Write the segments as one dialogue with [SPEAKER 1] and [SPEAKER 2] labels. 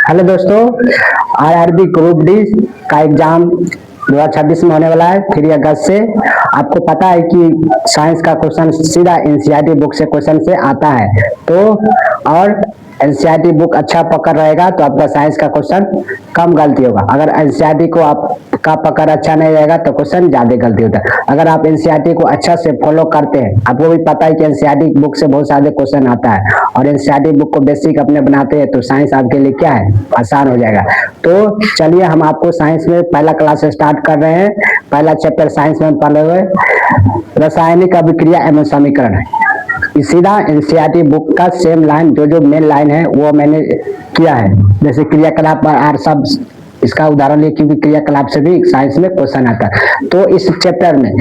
[SPEAKER 1] Hello दोस्तों, RRB group D का exam 2026 में होने वाला है 3 अगस्त से। आपको पता है कि साइंस का क्वेश्चन सीधा एनसीईआरटी बुक से क्वेश्चन से आता है, तो और एनसीईआरटी बुक अच्छा पकड़ रहेगा तो आपका साइंस का क्वेश्चन कम गलती होगा। अगर एनसीईआरटी को आपका पकड़ अच्छा नहीं रहेगा तो क्वेश्चन ज्यादा गलती होता है। अगर आप एनसीईआरटी को अच्छा से फॉलो करते हैं, आपको भी पता है कि एनसीईआरटी बुक से बहुत सारे क्वेश्चन आता है और एनसीईआरटी बुक को बेसिक अपने बनाते हैं तो साइंस आपके लिए क्या है, आसान हो जाएगा। तो चलिए हम आपको साइंस में पहला क्लास स्टार्ट कर रहे हैं। पहला चैप्टर साइंस में पढ़े हुए रासायनिक अभिक्रिया एवं समीकरण है। सीधा एनसीईआरटी बुक का सेम लाइन जो मेन लाइन है वो मैंने किया है। जैसे क्रियाकलाप और सब इसका उदाहरण लिया, क्योंकि क्रियाकलाप से भी साइंस में क्वेश्चन आता है। तो इस चैप्टर में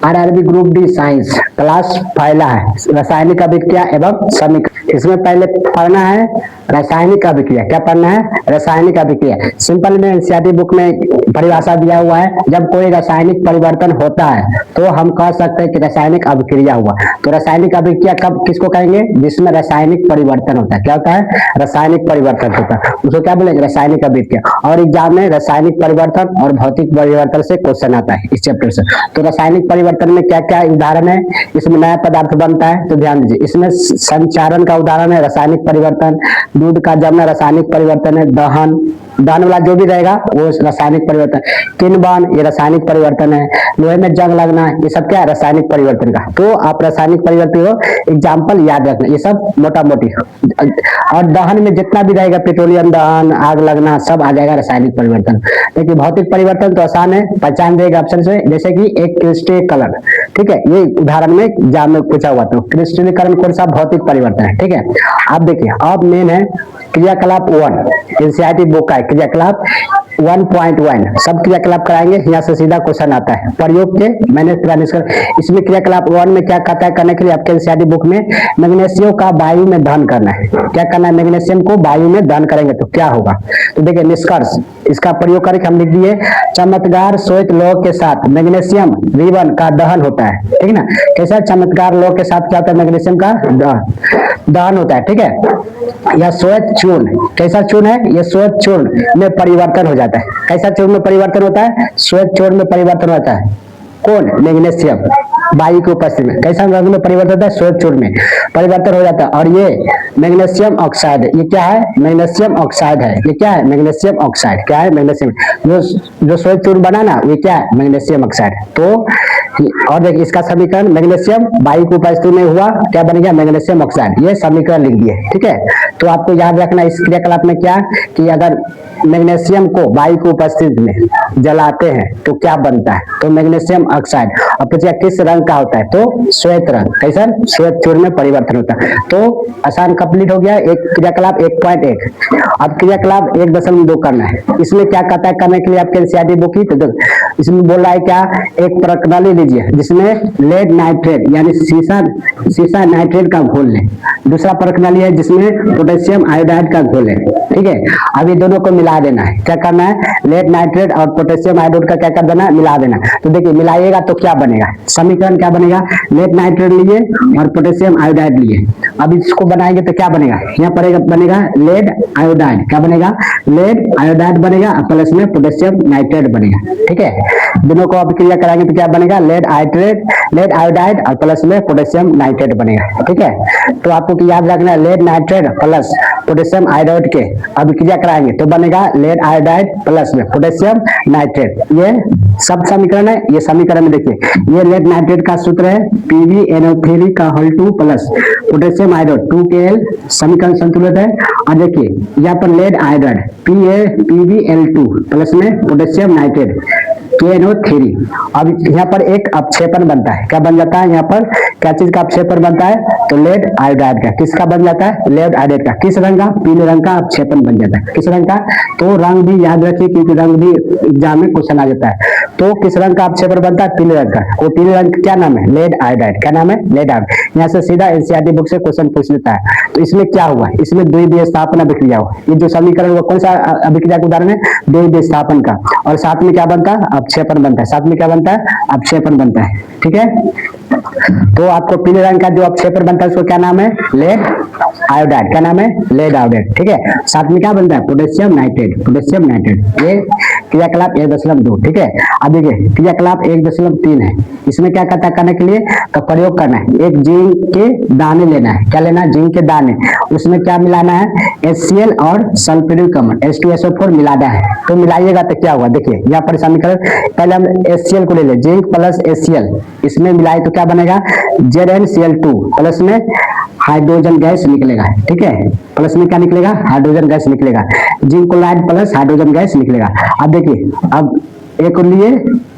[SPEAKER 1] RRB group D science class पहला है रासायनिक अभिक्रिया एवं समीकरण। इसमें पहले पढ़ना है रासायनिक अभिक्रिया। क्या पढ़ना है? रासायनिक अभिक्रिया। सिंपल में एनसीईआरटी बुक में परिभाषा दिया हुआ है, जब कोई रासायनिक परिवर्तन होता है तो हम कह सकते हैं कि रासायनिक अभिक्रिया हुआ। तो रासायनिक अभिक्रिया कब किसको कहेंगे? जिसमें रासायनिक परिवर्तन होता है। क्या होता है? रासायनिक परिवर्तन होता है, उसको क्या बोलेंगे? रासायनिक अभिक्रिया। और एग्जाम में रासायनिक परिवर्तन और भौतिक परिवर्तन से क्वेश्चन आता है इस चैप्टर से। तो रासायनिक परिवर्तन में क्या क्या उदाहरण है? इसमें नया पदार्थ बनता है तो ध्यान दीजिए। इसमें संचारण का उदाहरण है रासायनिक परिवर्तन, दूध का जमना रासायनिक परिवर्तन है, दहन वाला जो भी रहेगा वो रासायनिक परिवर्तन, किण्वन ये रासायनिक परिवर्तन है, लोहे में जंग लगना ये सब क्या है? रासायनिक परिवर्तन का। तो आप रासायनिक परिवर्तन को एग्जाम्पल याद रखना, ये सब मोटा मोटी। और दहन में जितना भी रहेगा, पेट्रोलियम दहन, आग लगना, सब आ जाएगा रासायनिक परिवर्तन। लेकिन भौतिक परिवर्तन तो आसान है, पहचान देगा ऑप्शन से। जैसे कि एक क्रिस्टलीकरण, ठीक है, ये उदाहरण में एग्जाम में पूछा हुआ था। क्रिस्टलीकरण कौन सा? भौतिक परिवर्तन है, ठीक है। आप देखिए, अब मेन है क्रियाकलाप 1 एनसीईआरटी बुक का है। क्रियाकलाप 1.1 सब क्रियाकलाप कराएंगे, यहाँ से सीधा क्वेश्चन आता है प्रयोग के। मैंने इसमें क्रियाकलाप 1 में क्या कहता है करने के लिए आपके एनसीईआरटी बुक में? मैग्नीशियम का वायु में दहन करना है। क्या करना है? मैग्नीशियम को वायु में दहन करेंगे तो क्या होगा? तो देखिए निष्कर्ष इसका प्रयोग करके हम लिख दिए, चमत्कार श्वेत लौह के साथ मैग्नीशियम रिबन का दहन होता है, ठीक ना। कैसा? चमत्कार लौह के साथ क्या होता है? मैग्नीशियम का दहन होता है, ठीक है। यह श्वेत चूर्ण, कैसा चूर्ण है? यह श्वेत चूर्ण में परिवर्तन हो जाता है। कैसा चूर्ण में परिवर्तन होता है? श्वेत चूर्ण में परिवर्तन होता है। कौन? मैग्नीशियम वायु की उपस्थिति में। कैसा रंग में परिवर्तन होता है? श्वेत चूर्ण में परिवर्तन हो जाता है। और ये मैग्नीशियम ऑक्साइड है। ये क्या है? मैग्नीशियम ऑक्साइड है। ये क्या है? Magnesium oxide. क्या है? मैग्नीशियम। जो श्वेत चूर्ण बना ना, ये क्या है? Magnesium oxide. तो और देखिए इसका समीकरण मैग्नीशियम वायु की उपस्थिति में हुआ, क्या बन गया? Magnesium oxide. ये समीकरण लिख दिए, ठीक है। तो आपको याद रखना इस क्रियाकलाप में क्या कि अगर मैग्नीशियम को वायु की उपस्थिति में जलाते हैं तो क्या बनता है? तो मैग्नीशियम ऑक्साइड। और पूछिए किस रंग का होता है? तो श्वेत रंग। कैसा? श्वेत चूर्ण में परिवर्तन होता है। तो आसान कंप्लीट हो गया एक क्रियाकलाप 1.1। अब क्रियाकलाप 1.2 करना है। इसमें क्या कहता है करने के लिए आपके एनसीईआरटी बुक की? तो इसमें बोल रहा है क्या? एक प्रणाली लीजिए जिसमें लेड नाइट्रेट यानी सीसा नाइट्रेट का घोल लें। दूसरा प्रणाली है जिसमें पोटेशियम आयोडाइड का घोल है, ठीक है। अब ये दोनों को मिला देना है। क्या करना है? लेड नाइट्रेट और पोटेशियम आयोडाइड का क्या कर देना है? मिला देना। तो देखिए मिलाइएगा तो क्या बनेगा? समीकरण क्या बनेगा? लेड नाइट्रेट लिए और पोटेशियम आयोडाइड लिए। अब इसको बनाएंगे तो क्या बनेगा? यहाँ पर बनेगा लेड आयोडाइड। क्या बनेगा? लेड आयोडाइड बनेगा प्लस में पोटेशियम नाइट्रेट बनेगा, ठीक है। दोनों को अभिक्रिया कराएंगे तो क्या बनेगा? लेड आयोडाइड और प्लस में पोटेशियम नाइट्रेट बनेगा, ठीक है। तो आपको याद रखना है lead nitrate plus potassium iodide के अभिक्रिया कराएंगे तो बनेगा लेड आयोडाइड प्लस में पोटेशियम नाइट्रेट। ये सब समीकरण है। ये समीकरण में देखिए, ये लेड नाइट्रेट का सूत्र है PbNO3 का whole 2 plus potassium iodide 2Kl। समीकरण संतुलित है। और देखिए यहाँ पर लेड आयोडाइड PbL2 प्लस में पोटेशियम नाइट्रेट KNO3। अब यहाँ पर एक अपक्षेपण बनता है। क्या बन जाता है? यहाँ पर क्या चीज का अपक्षेपण बनता है? तो लेड आयोडाइड का। किसका बन जाता है? लेड आयोडाइड का। किस रंग का? पीले रंग का अपक्षेपण बन जाता है। किस रंग का? तो रंग भी याद रखिए क्योंकि रंग भी एग्जाम में क्वेश्चन आ जाता है। तो किस रंग का अपक्षेपण बनता है? पीले रंग का। वो पीले रंग क्या नाम है? Lead iodide. क्या नाम है? Lead iodide. यहाँ से सीधा एनसीईआरटी बुक से क्वेश्चन पूछ लेता है। तो इसमें क्या हुआ? इसमें द्वितीय स्थापन अभिक्रिया हुआ। ये जो समीकरण हुआ कौन सा अभिक्रिया का उदाहरण है? द्वितीय स्थापन का। और साथ में क्या बनता है? अपक्षेपण बनता है। साथ में क्या बनता है? अपक्षेपण बनता है। ठीक है, तो आपको पीले रंग का जो अपक्षेपण बनता है उसको क्या नाम है? Lead iodide. क्या नाम है? Lead iodide. ठीक है, साथ में क्या बनता है? Potassium nitrate. Potassium nitrate. ये क्रियाकलाप 1.2। ठीक है, अब देखिए क्रियाकलाप 1.3 है। इसमें क्या करता है करने के लिए? तो प्रयोग करना है, एक जिंक के दाने लेना है। क्या लेना है? जिंक के दाने। उसमें क्या मिलाना है? HCl और सल्फ्यूरिक अमोन H2SO4 मिलाना है। तो मिलाइएगा तो क्या हुआ? देखिए यहाँ पर समीकरण, पहले हम HCl को ले ले, जिंक प्लस HCl, इसमें मिलाए तो क्या बनेगा? ZnCl2 प्लस में हाइड्रोजन गैस निकलेगा। ठीक है, प्लस में क्या निकलेगा? हाइड्रोजन गैस निकलेगा। Zinc chloride plus hydrogen gas निकलेगा। अब देखिए, अब एक लिए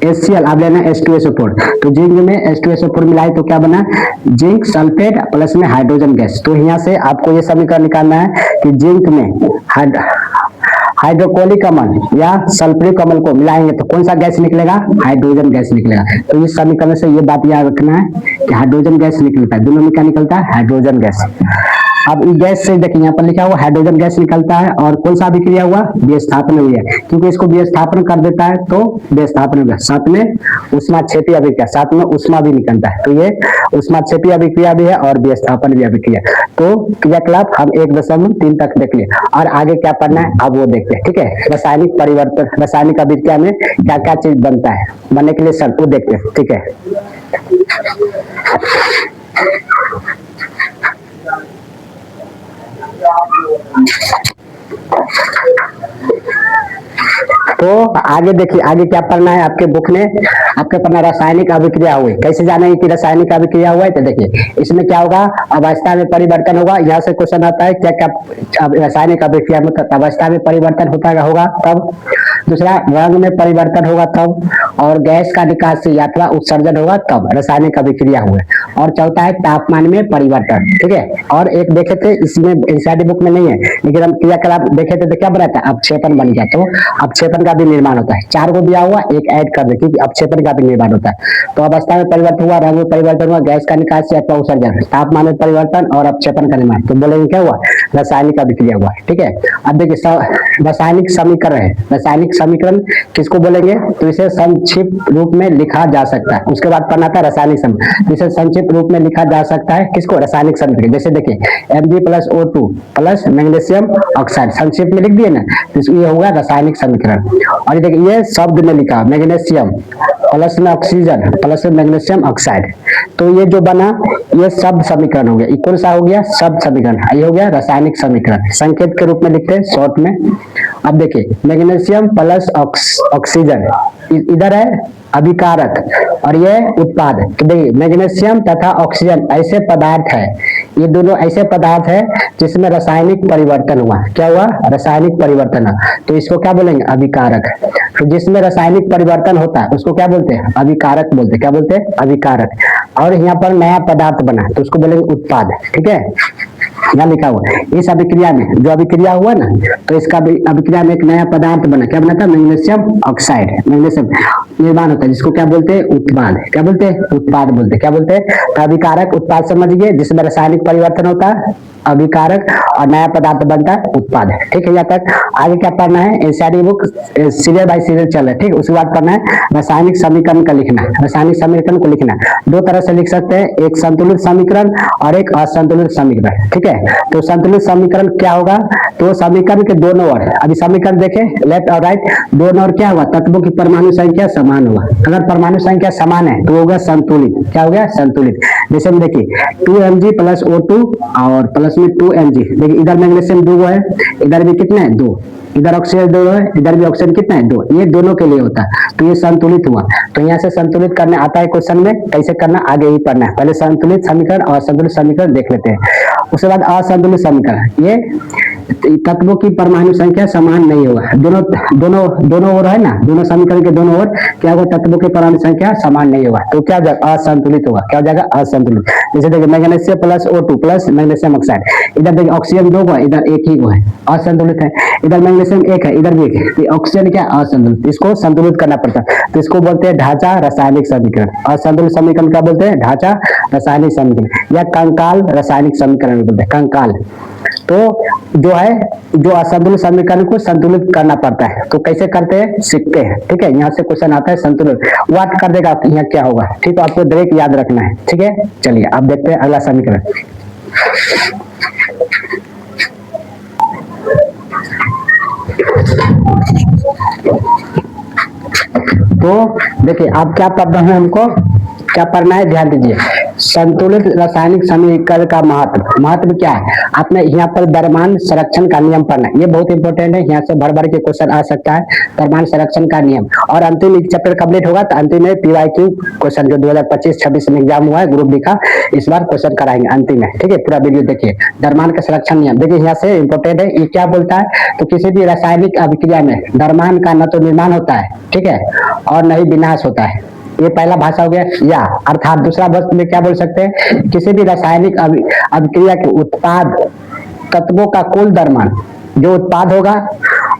[SPEAKER 1] HCl, अब लेना H2SO4। तो जिंक में H2SO4 मिलाए तो क्या बना? जिंक सल्फेट प्लस में हाइड्रोजन गैस। तो यहाँ से आपको ये समीकरण निकालना है कि जिंक में हाइड्रोक्लोरिक अम्ल या सल्फ्यूरिक अम्ल को मिलाएंगे तो कौन सा गैस निकलेगा? हाइड्रोजन गैस निकलेगा। तो इस समीकरण से ये बात याद रखना है कि हाइड्रोजन गैस निकलता है। दोनों में क्या निकलता है? Hydrogen gas. अब इस गैस से देखिए यहाँ पर लिखा हुआ हाइड्रोजन गैस निकलता है। और कौन सा अभिक्रिया हुआ? विस्थापन हुई है, क्योंकि इसको विस्थापन कर देता है तो विस्थापन होगा। साथ में उष्माक्षेपी अभिक्रिया, साथ में उष्मा भी निकलता है। तो ये उष्माक्षेपी अभिक्रिया भी है और विस्थापन भी अभिक्रिया। तो क्रियाकलाप हम 1.3 तक देख लिए, और आगे क्या पढ़ना है अब वो देखते हैं। ठीक है, रासायनिक परिवर्तन, रासायनिक अभिक्रिया में क्या क्या चीज बनता है, बनने के लिए सब वो देखते हैं। ठीक है, तो आगे देखिए, आगे क्या पढ़ना है आपके बुक में? आपके पढ़ना रासायनिक अभिक्रिया हुई। कैसे जानेंगे कि रासायनिक अभिक्रिया हुआ है? तो देखिए इसमें क्या होगा? अवस्था में परिवर्तन होगा। यहाँ से क्वेश्चन आता है क्या क्या रासायनिक अभिक्रिया में अवस्था में परिवर्तन होगा तब, दूसरा रंग में परिवर्तन होगा तब, और गैस का निकास से अथवा उत्सर्जन होगा तब रासायनिक अभिक्रिया हुए, और चौथा है तापमान में परिवर्तन। ठीक है, और एक देखे थे इसमें एनसीईआरटी बुक में नहीं है, लेकिन हम क्रियाकलाप देखे थे तो क्या बना था? अपक्षेपण बन गया। तो अपक्षेपण का भी निर्माण होता है। 4 को दिया हुआ, एक ऐड कर दे क्योंकि अपक्षेपण का भी निर्माण होता है। तो अवस्था में परिवर्तन हुआ, रंग में परिवर्तन हुआ, गैस का निकास से अथवा उत्सर्जन, तापमान में परिवर्तन और अपक्षेपण का निर्माण। तो बोलेंगे क्या हुआ? रासायनिक अभिक्रिया हुआ। ठीक है, अब देखिए रासायनिक समीकरण है। रासायनिक समीकरण किसको बोलेंगे? तो इसे संक्षिप्त रूप में लिखा जा सकता है। उसके बाद पढ़ना था रासायनिक समीकरण। इसे संक्षिप्त रूप में लिखा जा सकता है किसको? रासायनिक समीकरण। जैसे देखिए Mg+O2 प्लस मैग्नीशियम ऑक्साइड, संक्षिप्त में लिख दिए ना, तो ये होगा रासायनिक समीकरण। और देखिए ये शब्द में लिखा मैग्नीशियम प्लस में ऑक्सीजन प्लस में मैग्नीशियम ऑक्साइड। तो ये जो बना ये शब्द समीकरण हो गया। ये कौन सा हो गया? शब्द समीकरण। ये हो गया रासायनिक समीकरण। संकेत के रूप में लिखते हैं शॉर्ट में। अब देखिए मैग्नीशियम प्लस ऑक्सीजन इधर है अभिकारक और ये उत्पाद। तो देखिए मैग्नीशियम तथा ऑक्सीजन ऐसे पदार्थ है, ये दोनों ऐसे पदार्थ है जिसमें रासायनिक परिवर्तन हुआ। क्या हुआ? रासायनिक परिवर्तन। तो इसको क्या बोलेंगे? अभिकारक। तो जिसमें रासायनिक परिवर्तन होता है उसको क्या बोलते हैं? अभिकारक बोलते हैं। क्या बोलते हैं? अभिकारक। और यहाँ पर नया पदार्थ बना तो उसको बोलेंगे उत्पाद। ठीक है, यहाँ लिखा हुआ इस अभिक्रिया में जो अभिक्रिया हुआ ना, तो इसका अभिक्रिया में एक नया पदार्थ बना। क्या बना था? Magnesium oxide. मैग्नीशियम निर्माण होता है जिसको क्या बोलते हैं? उत्पाद। क्या बोलते हैं? उत्पाद बोलते हैं। क्या बोलते हैं? तो अभिकारक उत्पाद समझिए, जिसमें रासायनिक परिवर्तन होता है अभिकारक, और नया पदार्थ बनता है उत्पाद। ठीक है, यहाँ तक। आगे क्या पढ़ना है? NCERT book serial bye serial चल रहा है। ठीक, उसके बाद पढ़ना है रासायनिक समीकरण का लिखना। रासायनिक समीकरण को लिखना 2 तरह से लिख सकते हैं, एक संतुलित समीकरण और एक असंतुलित समीकरण। ठीक है, तो संतुलित समीकरण क्या होगा? तो समीकरण के दोनों ओर, अभी समीकरण देखें लेफ्ट और राइट, दोनों ओर क्या हुआ? तत्वों की परमाणु संख्या समान हुआ। अगर परमाणु संख्या समान है तो होगा संतुलित। क्या हो गया? संतुलित। जैसे हम देखिए 2Mg+O2 और प्लस में 2Mg। देखिए इधर मैग्नीशियम 2 है, इधर भी कितना है? 2। इधर ऑक्सीजन 2 है, इधर भी ऑक्सीजन कितना है? 2। ये दोनों के लिए होता है, तो ये संतुलित हुआ। तो यहाँ से संतुलित करने आता है क्वेश्चन में, कैसे करना आगे ही पढ़ना है। पहले संतुलित समीकरण और असंतुलित समीकरण देख लेते हैं, उसके बाद असंतुलित समीकरण। ये तत्वों की परमाणु संख्या समान नहीं होगा। दोनों दोनों दोनों ओर है ना, दोनों समीकरण के दोनों ओर क्या होगा, तत्वों की परमाणु संख्या समान नहीं होगा, तो क्या हो जाएगा, असंतुलित होगा। क्या हो जाएगा, असंतुलित। जैसे देखिए magnesium plus O2 plus magnesium oxide, इधर देखिए ऑक्सीजन 2 को है, इधर एक ही को है, असंतुलित है। इधर मैग्नीशियम 1 है, इधर भी 1 है, तो ऑक्सीजन क्या, असंतुलित। इसको संतुलित करना पड़ता है, तो इसको बोलते हैं ढांचा रासायनिक समीकरण। असंतुलित समीकरण क्या बोलते हैं, ढांचा रासायनिक समीकरण या कंकाल रासायनिक समीकरण बोलते हैं, कंकाल। तो जो है, जो असंतुलित समीकरण को संतुलित करना पड़ता है, तो कैसे करते हैं सीखते हैं। ठीक है, यहाँ से क्वेश्चन आता है संतुलित, व्हाट कर देगा यहाँ क्या होगा। ठीक है, आपको डायरेक्ट याद रखना है। ठीक है, चलिए अब देखते हैं अगला समीकरण। तो देखिए आप क्या पढ़ना है, हमको क्या पढ़ना है, ध्यान दीजिए। संतुलित रासायनिक समीकरण का महत्व क्या है, आपने यहाँ पर द्रव्यमान संरक्षण का नियम पढ़ना है, ये बहुत इंपॉर्टेंट है, यहाँ से भर भर के क्वेश्चन आ सकता है, द्रव्यमान संरक्षण का नियम। और अंतिम चैप्टर कंप्लीट होगा तो अंतिम में PYQ क्वेश्चन जो 2025-26 में एग्जाम हुआ है ग्रुप डी का, इस बार क्वेश्चन कराएंगे अंतिम में। ठीक है, पूरा वीडियो देखिए। द्रव्यमान का संरक्षण नियम देखिए, यहाँ से इंपॉर्टेंट है, ये क्या बोलता है, तो किसी भी रासायनिक अभिक्रिया में द्रव्यमान का न तो निर्माण होता है, ठीक है, और न ही विनाश होता है। ये पहला भाषा हो गया, या अर्थात दूसरा वर्ष में क्या बोल सकते हैं, किसी भी रासायनिक अभिक्रिया के उत्पाद तत्वों का कुल द्रव्यमान, जो उत्पाद होगा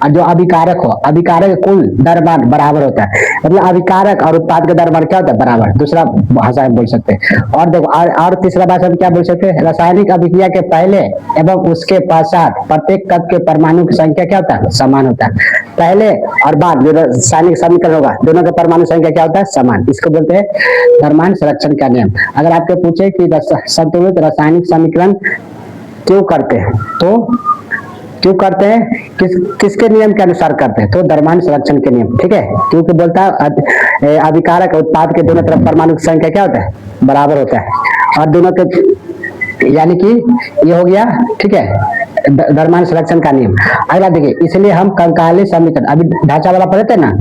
[SPEAKER 1] और जो अभिकारक हो, अभिकारक कुल द्रव्यमान बराबर होता है। मतलब अभिकारक और उत्पाद का द्रव्यमान क्या होता है, बराबर। दूसरा भाषा में बोल सकते हैं। और देखो और तीसरा भाषा में क्या बोल सकते हैं, रासायनिक अभिक्रिया के पहले एवं उसके पश्चात प्रत्येक तत्व के परमाणु की संख्या क्या होता है, समान होता है। पहले और बाद जो रासायनिक समीकरण होगा, दोनों के परमाणु संख्या क्या होता है, समान। इसको बोलते हैं द्रव्यमान संरक्षण का नियम। अगर आपके पूछे कि संतुलित रासायनिक समीकरण क्यों करते हैं, तो क्यों करते हैं, किसके नियम के अनुसार करते हैं, तो द्रव्यमान संरक्षण के नियम। ठीक है, क्योंकि बोलता है अभिकारक उत्पाद के दोनों तरफ परमाणु की संख्या क्या होता है, बराबर होता है। और दोनों के, यानी कि ये हो गया, ठीक है, द्रव्यमान संरक्षण का नियम। अगला देखिए, इसलिए हम कंकाली समीकरण, अभी ढांचा वाला पढ़े थे ना,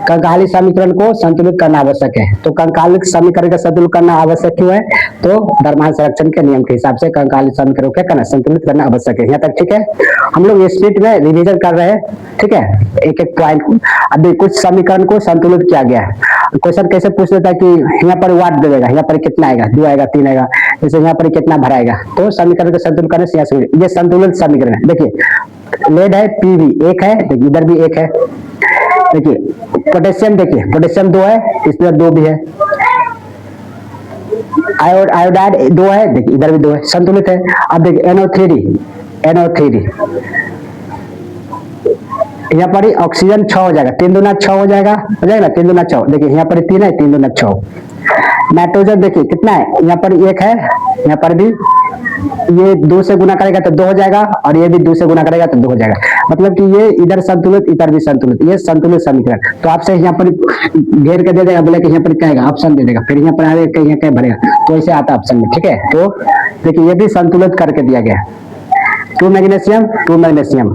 [SPEAKER 1] कंकाली समीकरण को संतुलित करना आवश्यक है। तो कंकालिक समीकरण का संतुलित करना आवश्यक क्यों है, तो द्रव्यमान संरक्षण के नियम के हिसाब से कंकाली समीकरण को क्या करना, संतुलित करना आवश्यक है। यहाँ तक ठीक है, हम लोग स्पीड में रिवीजन कर रहे हैं। ठीक है, एक एक पॉइंट को। अभी कुछ समीकरण को संतुलित किया गया है। क्वेश्चन कैसे पूछ लेता है कि यहाँ पर वाट देगा, यहाँ पर कितना आएगा, 2 आएगा, 3 आएगा, जैसे यहाँ पर कितना भराएगा, तो समीकरण को संतुलित करने से ये संतुलित समीकरण है। देखिए लेड है, PV 1 है, देखिए इधर भी 1 है। देखिए पोटेशियम, देखिए पोटेशियम 2 है, इसमें 2 भी है। आयोडाइड 2 है, देखिए इधर भी 2 है, संतुलित है। अब देखिए NO3 यहाँ पर ही ऑक्सीजन 6 हो जाएगा, 3 दूना 6 हो जाएगा, 3 दूना 6। देखिए यहाँ पर 3 है, 3 दूना 6। नाइट्रोजन देखिए कितना है, यहाँ पर 1 है, यहाँ पर भी ये 2 से गुना करेगा तो 2 हो जाएगा, और ये भी 2 से गुना करेगा तो 2 हो जाएगा। मतलब कि ये इधर संतुलित, इधर भी संतुलित, ये संतुलित समीकरण। तो आपसे यहाँ पर घेर के दे देगा, बोले कि यहाँ पर क्या आएगा, ऑप्शन दे देगा, फिर यहाँ पर आएगा कहीं कहीं भरेगा, तो ऐसे आता ऑप्शन में। ठीक है, तो देखिए ये भी संतुलित करके दिया गया, 2 मैग्नीशियम 2 मैग्नीशियम,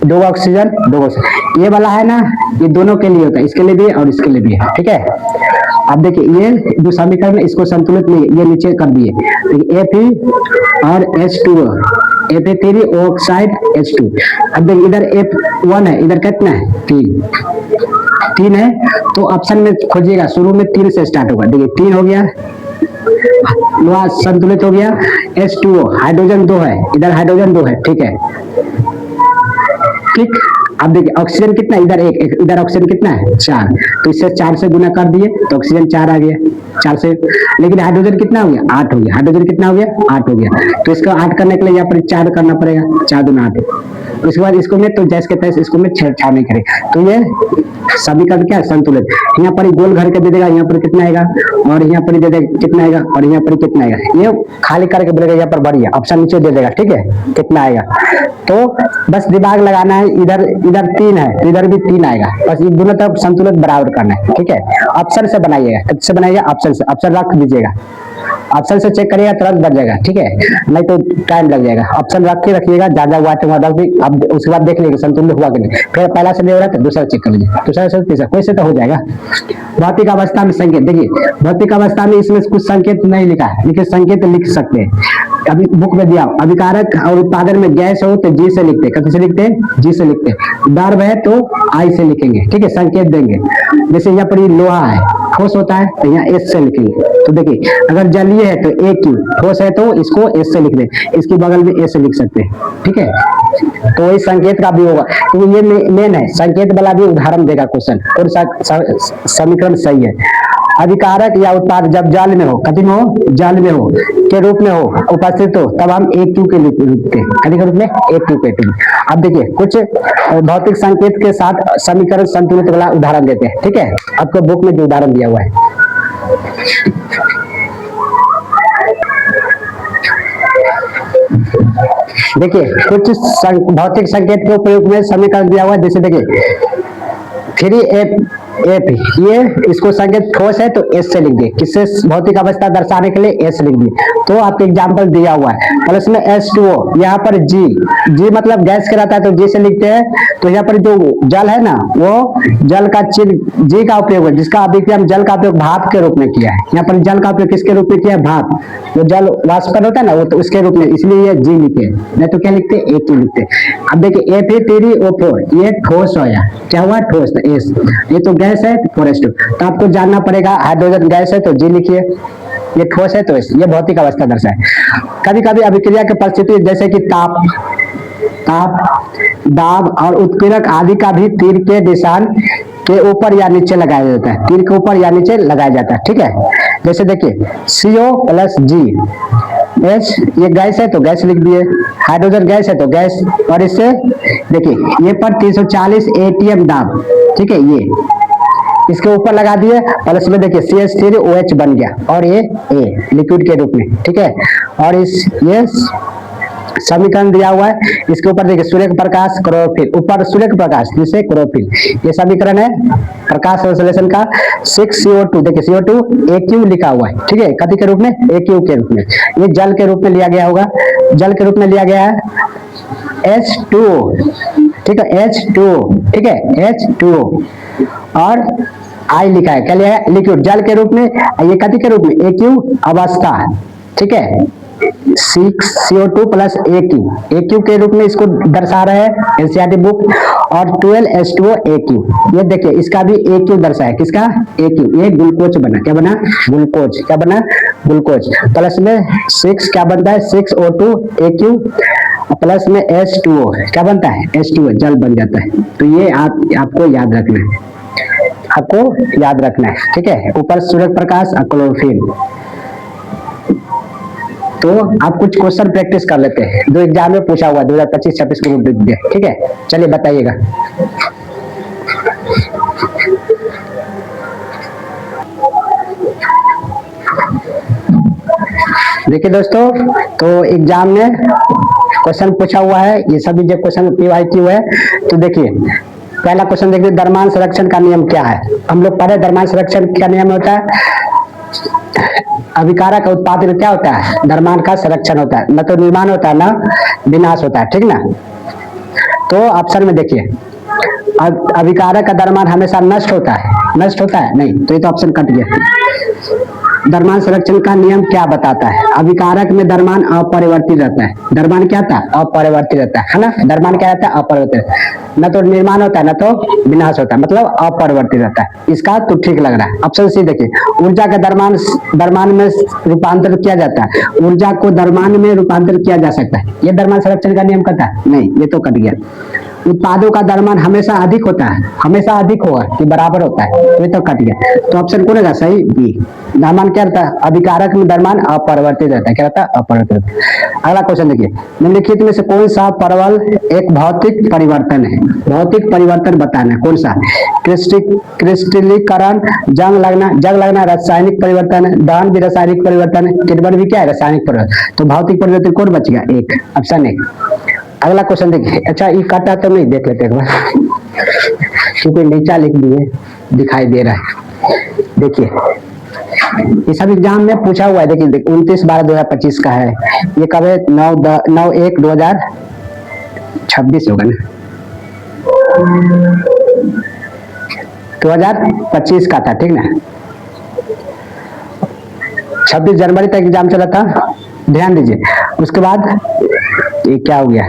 [SPEAKER 1] 2 ऑक्सीजन 2 ऑक्सीजन। ये वाला है ना, ये दोनों के लिए होता है, इसके लिए भी और इसके लिए भी है। ठीक है, अब देखिए ये जो समीकरण है इसको संतुलित नहीं, ये नीचे कर दिए, Fe और H2O, Fe3 ऑक्साइड H2। अब देखिए इधर F1 है, इधर कितना है, 3 है, तो ऑप्शन में खोजिएगा, शुरू में 3 से स्टार्ट होगा। देखिए 3 हो गया, लोहा संतुलित हो गया। H2O, हाइड्रोजन 2 है, इधर हाइड्रोजन 2 है। ठीक है, ठीक। अब देखिए ऑक्सीजन कितना, इधर 1, इधर ऑक्सीजन कितना है, 4, तो इससे 4 से गुना कर दिए तो ऑक्सीजन 4 आ गया, 4 से। लेकिन हाइड्रोजन कितना हो गया, 8 हो गया, हाइड्रोजन कितना हो गया, 8 हो गया। तो इसको 8 करने के लिए यहाँ पर 4 करना पड़ेगा, 4 दूना 8। उसके बाद इसको में तो जैसे के तैसे इसको में छेड़छाड़ नहीं करे, तो ये समीकरण क्या है, संतुलित। यहाँ पर गोल घर के दे देगा, यहाँ पर कितना आएगा, और यहाँ पर दे देगा कितना आएगा, और यहाँ पर कितना आएगा, ये खाली करके बोलेगा यहाँ पर बढ़िया, ऑप्शन नीचे दे देगा। ठीक है, कितना आएगा, तो बस दिमाग लगाना है। इधर 3 है, इधर भी 3 आएगा, बस ये दोनों तरफ संतुलित बराबर करना है। ठीक है, ऑप्शन से बनाइएगा, किससे बनाइएगा, ऑप्शन से, ऑप्शन रख दीजिएगा। ऑप्शन से चेक करिएगा तुरंत बन जाएगा, ठीक है, नहीं तो टाइम लग जाएगा। ऑप्शन रख के रखिएगा, ज्यादा हुआ तो मतलब भी अब उसके बाद देख लीजिए संतुलित हुआ कि नहीं, फिर पहला से नहीं हो रहा तो दूसरा चेक कर लीजिए, दूसरा से तीसरा, कोई से तो हो जाएगा। भौतिक अवस्था में संकेत, देखिए भौतिक अवस्था में इसमें कुछ संकेत नहीं लिखा है, लेकिन संकेत लिख सकते हैं। अभी बुक में दिया अभिकारक और उत्पादन में गैस हो तो जी से लिखते हैं, कैसे लिखते हैं, जी से लिखते हैं। द्रव है तो आई से लिखेंगे, ठीक है, संकेत देंगे। जैसे यहाँ पर ये लोहा है, ठोस होता है तो यहाँ एस से लिखेंगे। तो देखिए अगर जलीय है तो ए क्यू, ठोस है तो इसको एस से लिख दे, इसकी बगल में ए से लिख सकते हैं, ठीक है। तो इस संकेत का भी होगा, क्योंकि ये मेन है, संकेत वाला भी उदाहरण देगा क्वेश्चन, कौन सा समीकरण सही है। अधिकारक या उत्पाद जब जल में हो, कथी में हो, जल में हो के रूप में हो, उपस्थित हो, तब हम एक क्यू के लिखते हैं, कथी के रूप में, एक क्यू के रूप में। अब देखिए कुछ भौतिक संकेत के साथ समीकरण संतुलित वाला उदाहरण देते हैं, ठीक है, आपको बुक में जो उदाहरण दिया हुआ है। देखिए कुछ भौतिक संकेत के उपयोग में समीकरण दिया हुआ है, जैसे देखिए 3F, ये इसको संकेत ठोस है तो एस से लिख दिए, किससे भौतिक अवस्था दर्शाने के लिए एस लिख दिए। तो आपको एग्जांपल दिया हुआ है, प्लस में H2O, यहाँ पर जी, जी मतलब गैस के रहता है तो जी से लिखते हैं। तो यहाँ पर जो जल है ना, वो जल का चिन्ह जी का उपयोग है, जिसका अभी हम जल का उपयोग भाप के रूप में किया है। यहाँ पर जल का उपयोग किसके रूप में किया है, भाप, जो जल वाष्पन होता है ना वो, तो उसके रूप में, इसलिए ये जी लिखे, नहीं तो क्या लिखते, ए क्यू लिखते। अब देखिए Fe3O4, ये ठोस हो या क्या हुआ, ठोस, तो एस, ये तो गैस है तो 4H2। तो आपको जानना पड़ेगा, हाइड्रोजन गैस है तो जी लिखिए, ये ठोस है तो एस, ये भौतिक अवस्था दर्शाए। कभी कभी अभिक्रिया की परिस्थिति जैसे कि ताप, दाब और उत्प्रेरक आदि का भी तीर के निशान के ऊपर या नीचे लगाया जाता है, तीर के ऊपर या नीचे लगाया जाता है, ठीक है। जैसे देखिए CO प्लस जी, एच ये गैस है तो गैस लिख दिए, हाइड्रोजन गैस है तो गैस, और इससे देखिए ये पर 340 ATM दाब, ठीक है, ये इसके ऊपर लगा दिए, प्लस में देखिए CH3OH बन गया, और ये ए लिक्विड के रूप में, ठीक है। और इस ये समीकरण दिया हुआ है, इसके ऊपर देखिए सूर्य का प्रकाश, क्लोरोफिल, ऊपर सूर्य का प्रकाश, नीचे क्लोरोफिल, ये समीकरण है प्रकाश संश्लेषण का। 6CO2, देखिए CO2 AQ लिखा हुआ है, ठीक है, कथी के रूप में, AQ के रूप में, ये जल के रूप में लिया गया होगा, जल के रूप में लिया गया है। H2O, ठीक है, H2O, ठीक है, H2O, और आई लिखा है, क्या लिखा है, लिक्विड, जल के रूप में, ये कथी के रूप में, AQ अवस्था, ठीक है। 6CO2 प्लस AQ के रूप में इसको दर्शा रहे हैं एनसीईआरटी बुक, और 12H2O AQ, ये देखिए इसका भी AQ दर्शाया, किसका, AQ, ये ग्लूकोज बना, क्या बना, ग्लूकोज, क्या बना, ग्लूकोज, प्लस में 6 क्या बनता है, 6O2 AQ, प्लस में H2O क्या बनता है, H2O जल बन जाता है। तो ये आपको याद रखना है, आपको याद रखना है, ठीक है। ऊपर सूर्य प्रकाश और क्लोरोफिल। तो आप कुछ क्वेश्चन प्रैक्टिस कर लेते हैं, जो एग्जाम में पूछा हुआ 2025-26 ग्रुप डी, ठीक है। चलिए बताइएगा। देखिए दोस्तों, तो एग्जाम में क्वेश्चन पूछा हुआ है, ये सभी जो क्वेश्चन PYQ है। तो देखिए पहला क्वेश्चन देखिए, द्रव्यमान संरक्षण का नियम क्या है। हम लोग पढ़े द्रव्यमान संरक्षण क्या नियम होता है, अभिकारक का उत्पादन क्या होता है, द्रव्यमान का संरक्षण होता है, न तो निर्माण होता है ना विनाश होता है, ठीक ना। तो ऑप्शन में देखिए अभिकारक का द्रव्यमान हमेशा नष्ट होता है, नष्ट होता है नहीं, तो ये तो ऑप्शन कट गया। द्रव्यमान संरक्षण का नियम क्या बताता है, अभिकारक में द्रव्यमान अपरिवर्तित रहता है, द्रव्यमान क्या था, अपरिवर्तित रहता है ना, द्रव्यमान क्या रहता है, अपरिवर्तित, न तो निर्माण होता है न तो विनाश होता है, मतलब अपरिवर्तित रहता है। इसका तो ठीक लग रहा है। ऑप्शन सी देखिए, ऊर्जा का द्रव्यमान में रूपांतर किया जाता है, ऊर्जा को द्रव्यमान में रूपांतर किया जा सकता है, ये द्रव्यमान संरक्षण का नियम कहता है नहीं, ये तो कट गया। उत्पादों का द्रव्यमान हमेशा अधिक होता है, हमेशा अधिक होगा कि बराबर होता है, ये तो कट गया। तो ऑप्शन कौन होगा सही, बी। द्रव्यमान क्या रहता है, अभिकारक में द्रव्यमान अपरिवर्तित रहता है, क्या रहता है, अपरिवर्तित। अगला क्वेश्चन देखिए, निम्नलिखित में से कौन सा परवल एक भौतिक परिवर्तन है, भौतिक परिवर्तन बताना है, कौन सा, क्रिस्टलीकरण, जंग लगना रासायनिक परिवर्तन है, दहन भी रासायनिक परिवर्तन है, किण्वन भी क्या है, रासायनिक परिवर्तन। तो भौतिक परिवर्तन कौन बच गया, एक, ऑप्शन एक। अगला क्वेश्चन देखिए, अच्छा ये काटा तो नहीं, देख लेते एक बार, क्योंकि नीचा लिख दिए दिखाई दे रहा है। देखिए ये सब एग्जाम में पूछा हुआ है। देखिए 29/12/2025 का है। ये कब है? 9/1/2026 होगा ना, 2025 का था, ठीक ना। 26 जनवरी तक एग्जाम चला था, ध्यान दीजिए। उसके बाद ये क्या हो गया,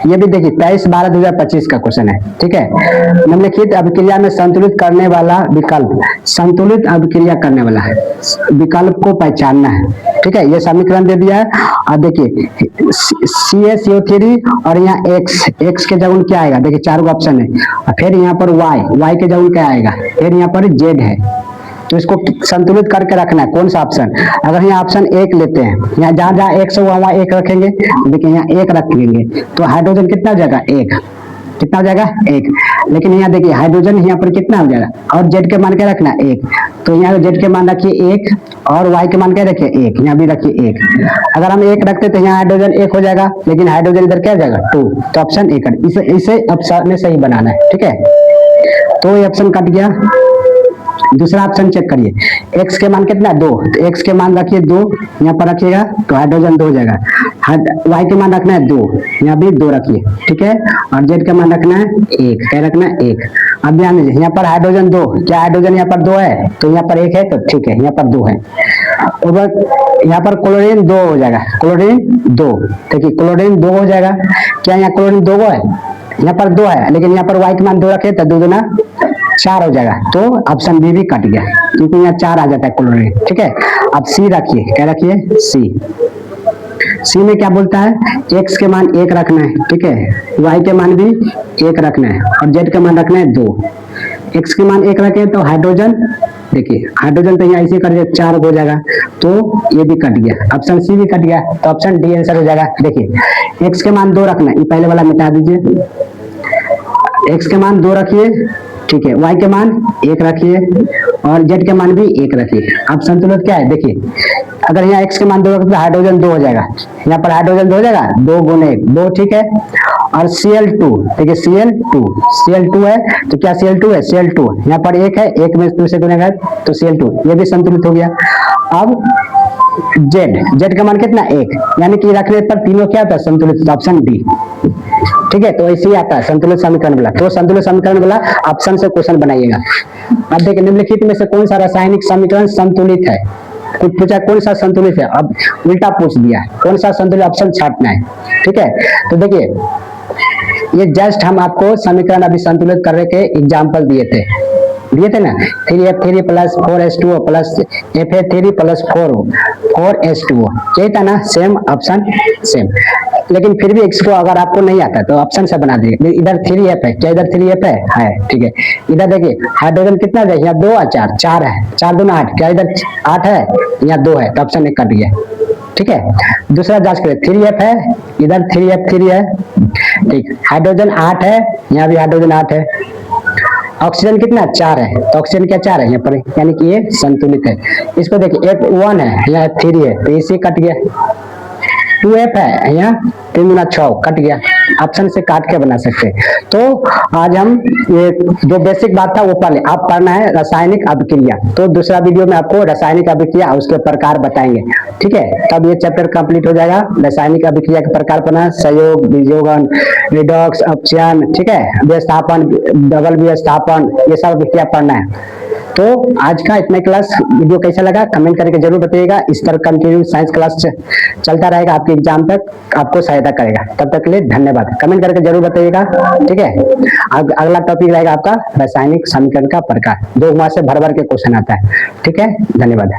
[SPEAKER 1] ये भी देखिए 23/12/2025 का क्वेश्चन है, ठीक है। निम्नलिखित अभिक्रिया में संतुलित करने वाला विकल्प, संतुलित अभिक्रिया करने वाला है विकल्प को पहचानना है, ठीक है। ये समीकरण दे दिया है। अब देखिए CaCO3 और यहाँ x के जगह क्या आएगा, देखिए 4 ऑप्शन है। फिर यहाँ पर y के जगह क्या आएगा, फिर यहाँ पर z है। तो इसको संतुलित करके रखना है। कौन सा ऑप्शन, अगर यहाँ ऑप्शन 1 लेते हैं, यहाँ जहाँ जहाँ x हुआ वहाँ 1 रखेंगे, देखिए यहाँ 1 रखेंगे तो हाइड्रोजन कितना हो जाएगा, 1 कितना हो जाएगा, 1। लेकिन यहाँ देखिए हाइड्रोजन यहाँ पर कितना हो जाएगा, और z के मान क्या रखना, 1। तो यहाँ z के मान रखिए 1 और y के मान क्या रखिए 1, यहाँ भी रखिए 1। अगर हम 1 रखते तो यहाँ हाइड्रोजन 1 हो जाएगा, लेकिन हाइड्रोजन इधर क्या हो जाएगा 2, तो ऑप्शन 1 इसे ऑप्शन में सही बनाना है, ठीक है। तो ये ऑप्शन कट गया। दूसरा ऑप्शन चेक करिए, x के मान कितना है 2, तो x के मान रखिए 2, यहाँ पर रखिएगा तो हाइड्रोजन 2 हो जाएगा। y के मान रखना है 2, यहाँ भी 2 रखिए, ठीक है। और z के मान रखना है 1, क्या रखना है 1। अब ध्यान दीजिए यहाँ पर हाइड्रोजन 2, क्या हाइड्रोजन यहाँ पर 2 है, तो यहाँ पर 1 है तो ठीक है, यहाँ पर 2 है। और यहाँ पर क्लोरीन 2 हो जाएगा, क्लोरीन 2, देखिए क्लोरीन 2 हो जाएगा। क्या यहाँ क्लोरीन 2 है, यहाँ पर 2 है, लेकिन यहाँ पर y के मान 2 रखे तो 2 दूना 4 हो जाएगा। तो ऑप्शन बी भी कट गया, क्योंकि यहाँ 4 आ जाता है क्लोरीन, ठीक है। अब सी रखिए, क्या रखिए सी में क्या बोलता है, x के मान 1 रखना है, ठीक है। y के मान भी 1 रखना है और z के मान रखना है 2। x के मान 1 रखे तो हाइड्रोजन, देखिए हाइड्रोजन तो यहाँ इसे कर 4 हो जाएगा, तो ये भी कट गया, ऑप्शन सी भी कट गया। तो ऑप्शन डी आंसर हो जाएगा। देखिए x के मान 2 रखना है, ये पहले वाला मिटा दीजिए, x के मान 2 रखिए, ठीक है। y के मान 1 रखिए और z के मान भी 1 रखिए। अब संतुलित क्या है, देखिए अगर यहाँ x के मान 2 रखते तो हाइड्रोजन 2 हो जाएगा, यहाँ पर हाइड्रोजन 2 हो जाएगा, 2 गुने 1 2, ठीक है। और Cl2, देखिए Cl2 है तो क्या Cl2 है, Cl2 यहाँ पर 1 है, 1 में 2 से गुनेगा तो Cl2, ये भी संतुलित हो गया। अब z का मान कितना 1, यानी कि रखने पर तीनों क्या होता है संतुलित, ऑप्शन डी, ठीक है। तो ऐसे ही आता है संतुलित समीकरण वाला। तो संतुलित समीकरण वाला ऑप्शन से क्वेश्चन बनाइएगा। अब देखिए निम्नलिखित में से कौन सा रासायनिक समीकरण संतुलित है, कुछ पूछा कौन सा संतुलित है, अब उल्टा पूछ दिया कौन सा संतुलित, ऑप्शन छांटना है, ठीक है। तो देखिए ये जस्ट हम आपको समीकरण अभी संतुलित करने के एग्जाम्पल दिए थे ना, 3F3 + 4H2O + Fa3 + 4H2O, यही था ना, सेम ऑप्शन सेम। लेकिन फिर भी इसको अगर आपको नहीं आता तो ऑप्शन से बना दीजिए। इधर 3F है, क्या इधर 3F है, ठीक है। इधर देखिए हाइड्रोजन कितना है, यहाँ 2 और 4 है, 4 दूना 8, क्या इधर 8 है, यहाँ 2 है, तो ऑप्शन 1 कट गया, ठीक है। दूसरा जांच करें, 3F है, इधर 3F3 है, ठीक। हाइड्रोजन 8 है, यहाँ भी हाइड्रोजन 8 है। ऑक्सीजन कितना 4 है, तो ऑक्सीजन क्या 4 है यहाँ पर, यानी कि ये संतुलित है। इसको देखिए F1 है, यहाँ 3 है, तो इसे कट गया। 2F है, यहाँ 3 गुना 6 कट गया, ऑप्शन से काट के बना सकते हैं। तो आज हम ये जो बेसिक बात था वो पढ़ ले। आप पढ़ना है रासायनिक अभिक्रिया, तो दूसरा वीडियो में आपको रासायनिक अभिक्रिया उसके प्रकार बताएंगे, ठीक है। तब ये चैप्टर कंप्लीट हो जाएगा। रासायनिक अभिक्रिया के प्रकार पढ़ना, संयोग, वियोजन, रिडॉक्स, अपचयन, ठीक है, विस्थापन, डबल विस्थापन, ये सब अभिक्रिया पढ़ना है। तो आज का इतना क्लास वीडियो कैसा लगा कमेंट करके जरूर बताइएगा। इस तरह कंटिन्यू साइंस क्लास चलता रहेगा, आपके एग्जाम तक आपको सहायता करेगा। तब तक के लिए धन्यवाद, कमेंट करके जरूर बताइएगा, ठीक है। अगला टॉपिक रहेगा आपका रासायनिक समीकरण का प्रकार, 2 माह से भर भर के क्वेश्चन आता है, ठीक है। धन्यवाद।